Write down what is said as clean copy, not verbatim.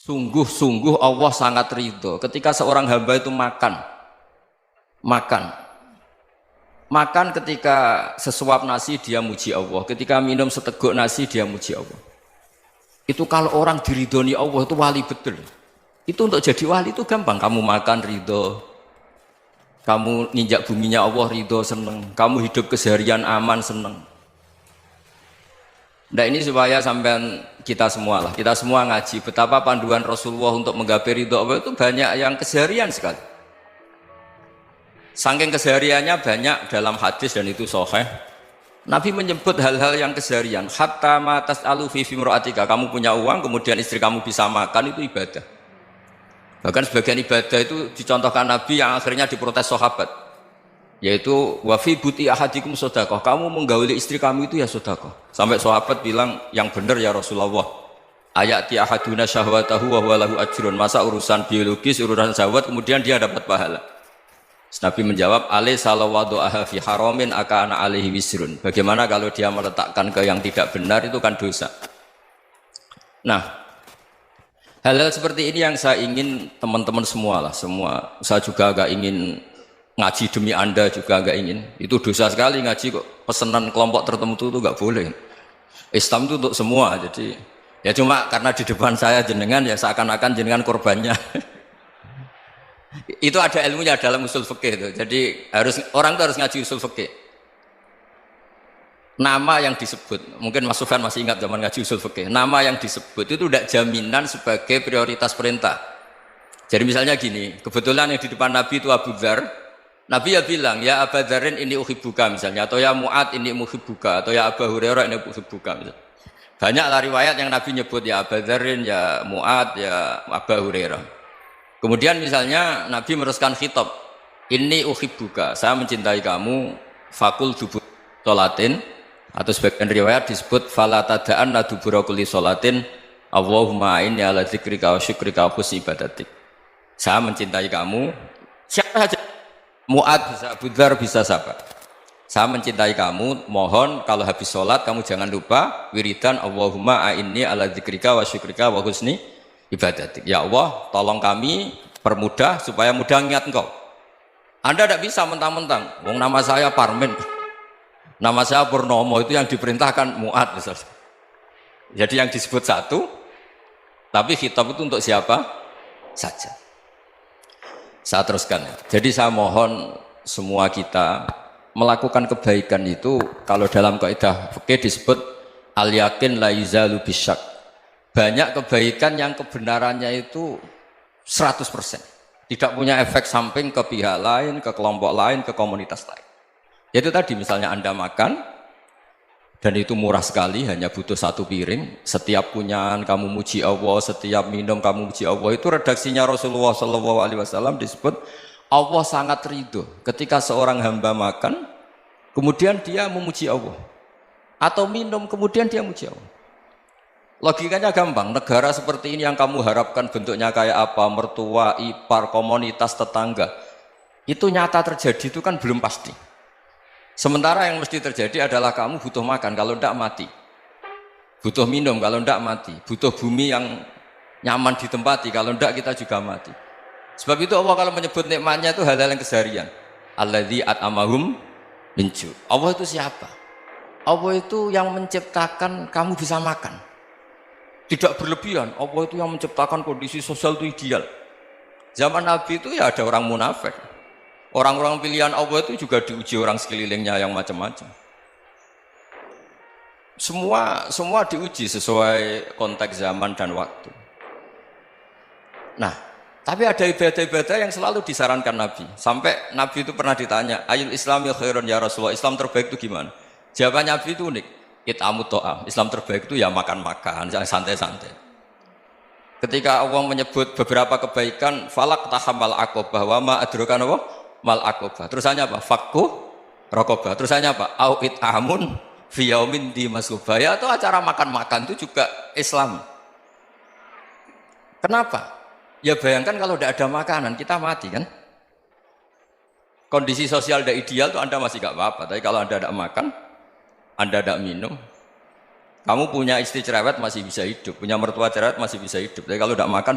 Sungguh-sungguh Allah sangat ridho ketika seorang hamba itu makan ketika sesuap nasi dia muji Allah, ketika minum seteguk nasi dia muji Allah. Itu kalau orang diridhoni Allah itu wali betul. Itu untuk jadi wali itu gampang, kamu makan ridho, kamu ninjak buminya Allah ridho seneng, kamu hidup keseharian aman seneng. Nah ini supaya sampean kita semua ngaji betapa panduan Rasulullah untuk menggapai ridho Allah itu banyak yang keseharian sekali. Saking kesehariannya banyak dalam hadis dan itu sahih. Nabi menyebut hal-hal yang keseharian. Hatta ma tas'alu fi imra'atika, kamu punya uang kemudian istri kamu bisa makan, itu ibadah. Bahkan sebagian ibadah itu dicontohkan Nabi yang akhirnya diprotes sahabat, yaitu wa fi buti ahadikum sedekah, kamu menggauli istri kamu itu ya sedekah. Sampai sahabat bilang, yang benar ya Rasulullah, ayati ahaduna syahwatahu wa huwa lahu ajrun, masa urusan biologis, urusan syahwat kemudian dia dapat pahala. Nabi menjawab, alaysa lawadhu'aha fi haramin akana alaihi wisrun, bagaimana kalau dia meletakkan ke yang tidak benar, itu kan dosa. Nah, hal-hal seperti ini yang saya ingin teman-teman semua, saya juga agak ingin ngaji demi Anda juga agak ingin. Itu dosa sekali ngaji kok pesanan kelompok tertentu itu enggak boleh. Islam itu untuk semua. Jadi ya cuma karena di depan saya jenengan ya seakan-akan jenengan korbannya. Itu ada ilmunya dalam usul fikih itu. Jadi orang itu harus ngaji usul fikih. Nama yang disebut, mungkin Mas Sufyan masih ingat zaman ngaji usul fikih. Nama yang disebut itu tidak jaminan sebagai prioritas perintah. Jadi misalnya gini, kebetulan yang di depan Nabi itu Abu Dzar. Nabi ya bilang, ya Aba Dzarin ini uhibbuka misalnya, atau ya Mu'ad ini uhibbuka, atau ya Aba Hurairah ini uhibbuka misalnya. Banyaklah riwayat yang Nabi nyebut ya Aba Dzarin, ya Mu'ad, ya Aba Hurairah. Kemudian misalnya Nabi meneruskan khitab, ini uhibbuka, saya mencintai kamu, fakul dubur sholatin, atau sebagian riwayat disebut fala tada'anna dubura kulli sholatin, Allahumma inni ala dzikrika wa syukrika wa husni ibadatik. Saya mencintai kamu, siapa saja, Mu'ad bisa, Abu Dzar bisa, siapa. Saya mencintai kamu, mohon kalau habis sholat kamu jangan lupa wiridan Allahumma a'inni ala dzikrika wa syukrika wa husni ibadatik. Ya Allah, tolong kami permudah supaya mudah ingat engkau. Anda tidak bisa mentang-mentang, wong nama saya Parmin, nama saya Purnomo, itu yang diperintahkan Mu'ad misalnya. Jadi yang disebut satu, tapi khitab itu untuk siapa saja. Saya teruskan. Jadi saya mohon semua kita melakukan kebaikan itu, kalau dalam kaidah fikih disebut al yakin la yuzalu bisyak. Banyak kebaikan yang kebenarannya itu 100%, tidak punya efek samping ke pihak lain, ke kelompok lain, ke komunitas lain. Yaitu tadi misalnya Anda makan dan itu murah sekali, hanya butuh satu piring, setiap punyaan kamu muji Allah, setiap minum kamu muji Allah. Itu redaksinya Rasulullah SAW disebut Allah sangat ridho ketika seorang hamba makan kemudian dia memuji Allah, atau minum kemudian dia muji Allah. Logikanya gampang, negara seperti ini yang kamu harapkan bentuknya kayak apa, mertua, ipar, komunitas, tetangga, itu nyata terjadi itu kan belum pasti. Sementara yang mesti terjadi adalah kamu butuh makan, kalau tidak mati. Butuh minum, kalau tidak mati. Butuh bumi yang nyaman ditempati, kalau tidak kita juga mati. Sebab itu Allah kalau menyebut nikmatnya itu hal-hal yang keseharian. Alladzi at'amahum min ju'. Allah itu siapa? Allah itu yang menciptakan kamu bisa makan. Tidak berlebihan, Allah itu yang menciptakan kondisi sosial itu ideal. Zaman Nabi itu ya ada orang munafik. Orang-orang pilihan Allah itu juga diuji orang sekelilingnya yang macam-macam. Semua diuji sesuai konteks zaman dan waktu. Nah, tapi ada ibadah-ibadah yang selalu disarankan Nabi. Sampai Nabi itu pernah ditanya, ayul islami khairun ya Rasulullah, Islam terbaik itu gimana? Jawaban Nabi itu unik. It'amut to'am, Islam terbaik itu ya makan-makan, jangan santai-santai. Ketika Allah menyebut beberapa kebaikan, falak tahamal aqobah, wa ma adrokan apa? Mal aqobah. Terusannya apa? Fakku rokobah. Terusannya apa? Au it'amun fi yaumin di masubah. Ya, atau acara makan-makan itu juga Islam. Kenapa? Ya bayangkan kalau tidak ada makanan, kita mati kan? Kondisi sosial tidak ideal itu Anda masih gak apa-apa, tapi kalau Anda tidak makan, Anda tidak minum, kamu punya istri cerewet masih bisa hidup, punya mertua cerewet masih bisa hidup, tapi kalau tidak makan